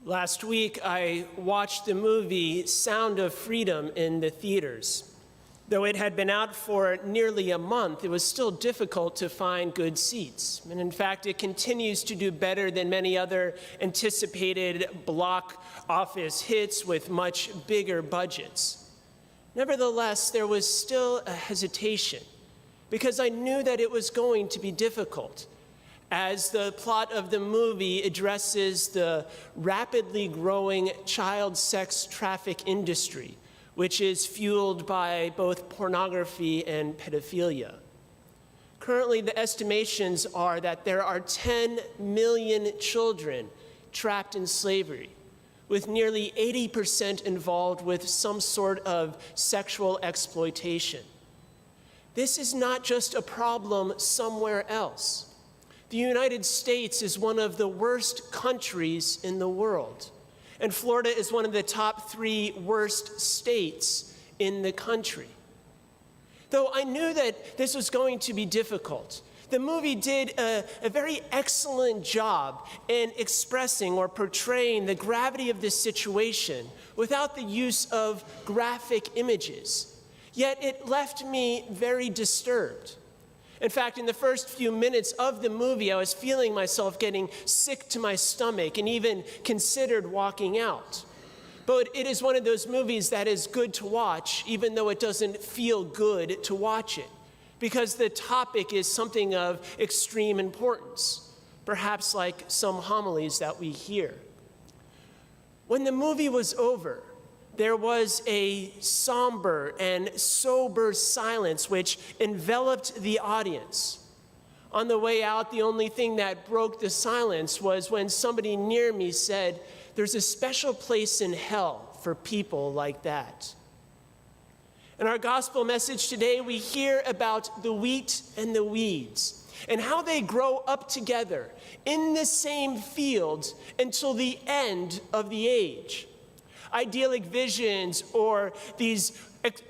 Last week, I watched the movie Sound of Freedom in the theaters. Though it had been out for nearly a month, it was still difficult to find good seats. And in fact, it continues to do better than many other anticipated block office hits with much bigger budgets. Nevertheless, there was still a hesitation because I knew that it was going to be difficult, as the plot of the movie addresses the rapidly growing child sex traffic industry, which is fueled by both pornography and pedophilia. Currently, the estimations are that there are 10 million children trapped in slavery, with nearly 80% involved with some sort of sexual exploitation. This is not just a problem somewhere else. The United States is one of the worst countries in the world, and Florida is one of the top 3 worst states in the country. Though I knew that this was going to be difficult, the movie did a very excellent job in expressing or portraying the gravity of this situation without the use of graphic images. Yet it left me very disturbed. In fact, in the first few minutes of the movie, I was feeling myself getting sick to my stomach and even considered walking out. But it is one of those movies that is good to watch, even though it doesn't feel good to watch it, because the topic is something of extreme importance, perhaps like some homilies that we hear. When the movie was over, there was a somber and sober silence which enveloped the audience. On the way out, the only thing that broke the silence was when somebody near me said, "There's a special place in hell for people like that." In our gospel message today, we hear about the wheat and the weeds and how they grow up together in the same field until the end of the age. Idyllic visions or these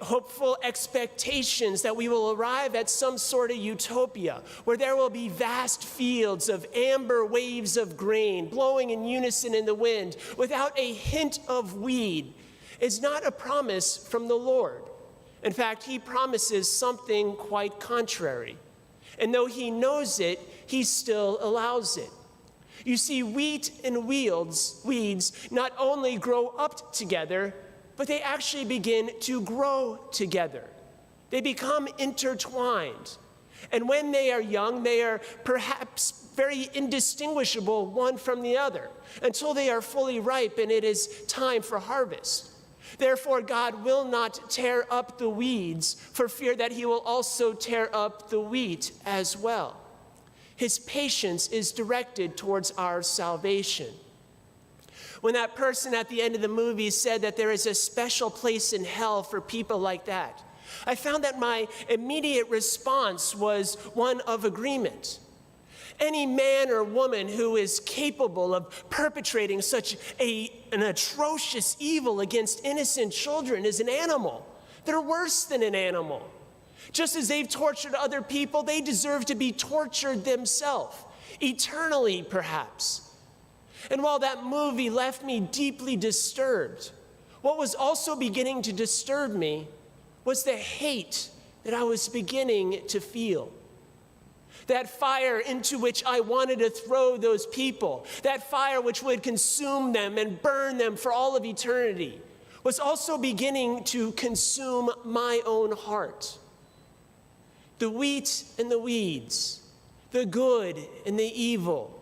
hopeful expectations that we will arrive at some sort of utopia where there will be vast fields of amber waves of grain blowing in unison in the wind without a hint of weed is not a promise from the Lord. In fact, he promises something quite contrary. And though he knows it, he still allows it. You see, wheat and weeds not only grow up together, but they actually begin to grow together. They become intertwined. And when they are young, they are perhaps very indistinguishable one from the other until they are fully ripe and it is time for harvest. Therefore, God will not tear up the weeds for fear that he will also tear up the wheat as well. His patience is directed towards our salvation. When that person at the end of the movie said that there is a special place in hell for people like that, I found that my immediate response was one of agreement. Any man or woman who is capable of perpetrating such an atrocious evil against innocent children is an animal. They're worse than an animal. Just as they've tortured other people, they deserve to be tortured themselves, eternally perhaps. And while that movie left me deeply disturbed, what was also beginning to disturb me was the hate that I was beginning to feel. That fire into which I wanted to throw those people, that fire which would consume them and burn them for all of eternity, was also beginning to consume my own heart. The wheat and the weeds, the good and the evil,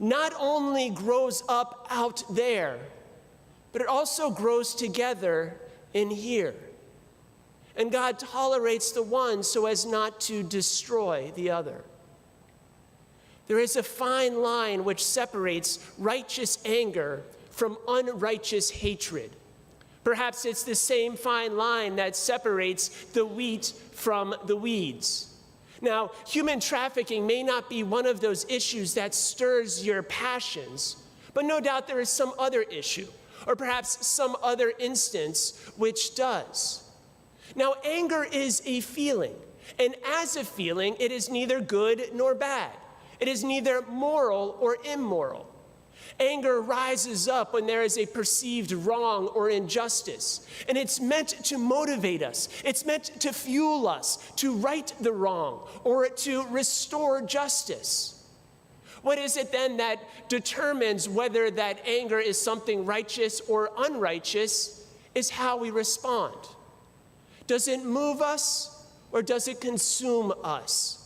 not only grows up out there, but it also grows together in here. And God tolerates the one so as not to destroy the other. There is a fine line which separates righteous anger from unrighteous hatred. Perhaps it's the same fine line that separates the wheat from the weeds. Now, human trafficking may not be one of those issues that stirs your passions, but no doubt there is some other issue, or perhaps some other instance which does. Now, anger is a feeling, and as a feeling, it is neither good nor bad. It is neither moral or immoral. Anger rises up when there is a perceived wrong or injustice, and it's meant to motivate us. It's meant to fuel us to right the wrong or to restore justice. What is it then that determines whether that anger is something righteous or unrighteous is how we respond. Does it move us or does it consume us?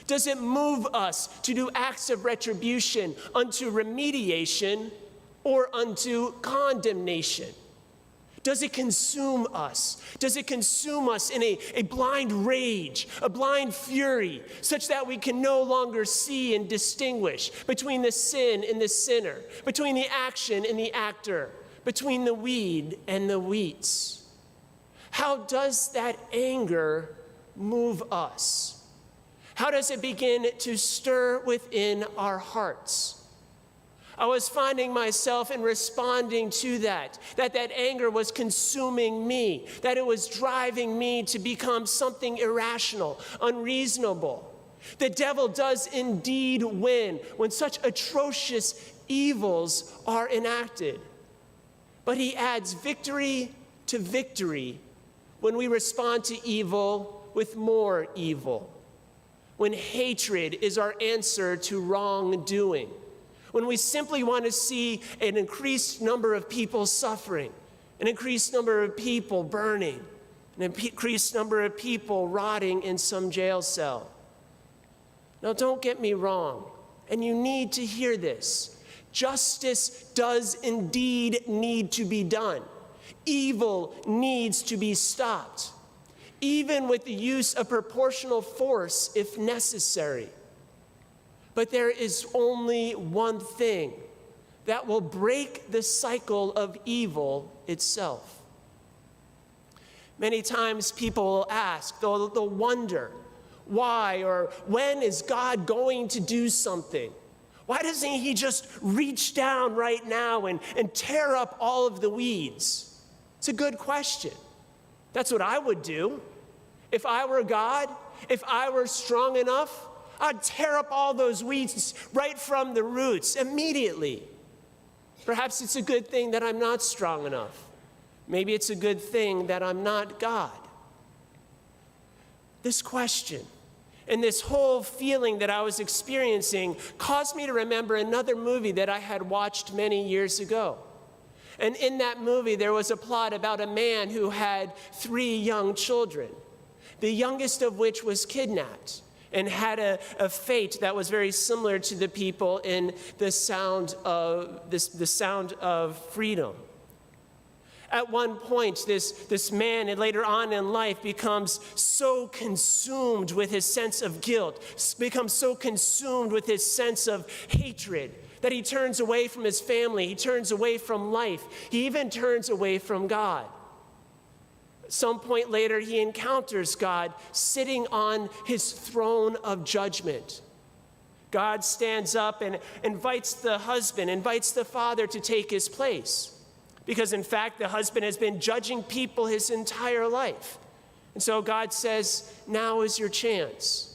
Does it move us to do acts of retribution unto remediation or unto condemnation? Does it consume us? Does it consume us in a blind rage, a blind fury, such that we can no longer see and distinguish between the sin and the sinner, between the action and the actor, between the weed and the weeds? How does that anger move us? How does it begin to stir within our hearts? I was finding myself in responding to that anger was consuming me, that it was driving me to become something irrational, unreasonable. The devil does indeed win when such atrocious evils are enacted. But he adds victory to victory when we respond to evil with more evil. When hatred is our answer to wrongdoing, when we simply want to see an increased number of people suffering, an increased number of people burning, an increased number of people rotting in some jail cell. Now, don't get me wrong, and you need to hear this. Justice does indeed need to be done. Evil needs to be stopped, even with the use of proportional force if necessary. But there is only one thing that will break the cycle of evil itself. Many times people will ask, they'll wonder, why or when is God going to do something? Why doesn't he just reach down right now and tear up all of the weeds? It's a good question. That's what I would do. If I were God, if I were strong enough, I'd tear up all those weeds right from the roots immediately. Perhaps it's a good thing that I'm not strong enough. Maybe it's a good thing that I'm not God. This question and this whole feeling that I was experiencing caused me to remember another movie that I had watched many years ago. And in that movie, there was a plot about a man who had 3 young children, the youngest of which was kidnapped and had a fate that was very similar to the people in the Sound of Freedom. At one point, this man, and later on in life, becomes so consumed with his sense of guilt, becomes so consumed with his sense of hatred, that he turns away from his family, he turns away from life, he even turns away from God. At some point later, he encounters God sitting on his throne of judgment. God stands up and invites the husband, invites the father to take his place. Because in fact, the husband has been judging people his entire life. And so God says, now is your chance.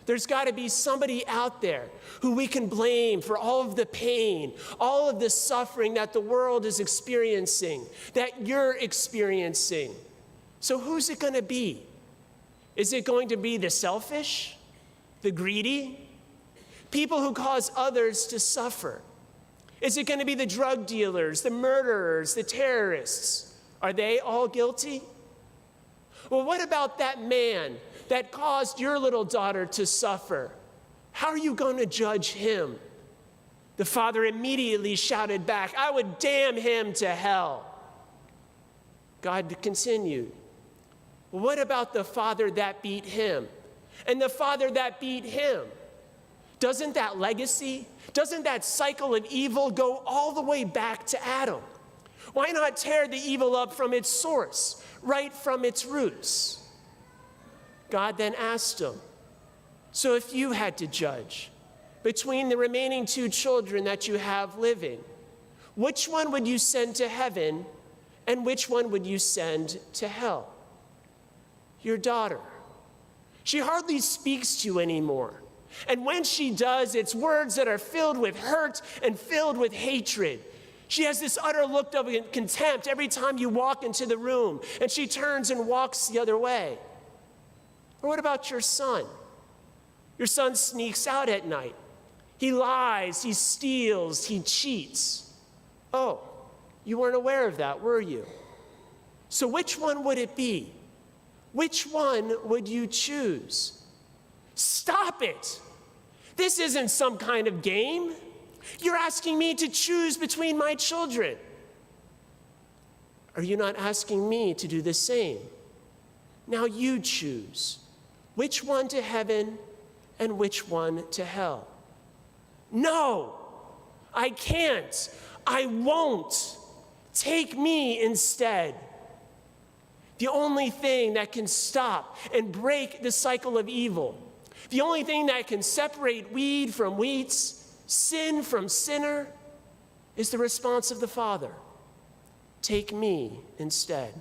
There's got to be somebody out there who we can blame for all of the pain, all of the suffering that the world is experiencing, that you're experiencing. So who's it going to be? Is it going to be the selfish, the greedy, people who cause others to suffer? Is it going to be the drug dealers, the murderers, the terrorists? Are they all guilty? Well, what about that man that caused your little daughter to suffer? How are you going to judge him? The father immediately shouted back, I would damn him to hell. God continued, well, what about the father that beat him? And the father that beat him? Doesn't that legacy, doesn't that cycle of evil go all the way back to Adam? Why not tear the evil up from its source, right from its roots? God then asked him, so if you had to judge between the remaining 2 children that you have living, which one would you send to heaven and which one would you send to hell? Your daughter. She hardly speaks to you anymore. And when she does, it's words that are filled with hurt and filled with hatred. She has this utter look of contempt every time you walk into the room, and she turns and walks the other way. Or what about your son? Your son sneaks out at night. He lies, he steals, he cheats. Oh, you weren't aware of that, were you? So which one would it be? Which one would you choose? Stop it. This isn't some kind of game. You're asking me to choose between my children. Are you not asking me to do the same? Now you choose. Which one to heaven and which one to hell? No, I can't. I won't. Take me instead. The only thing that can stop and break the cycle of evil, the only thing that can separate weed from wheats, sin from sinner, is the response of the Father. Take me instead.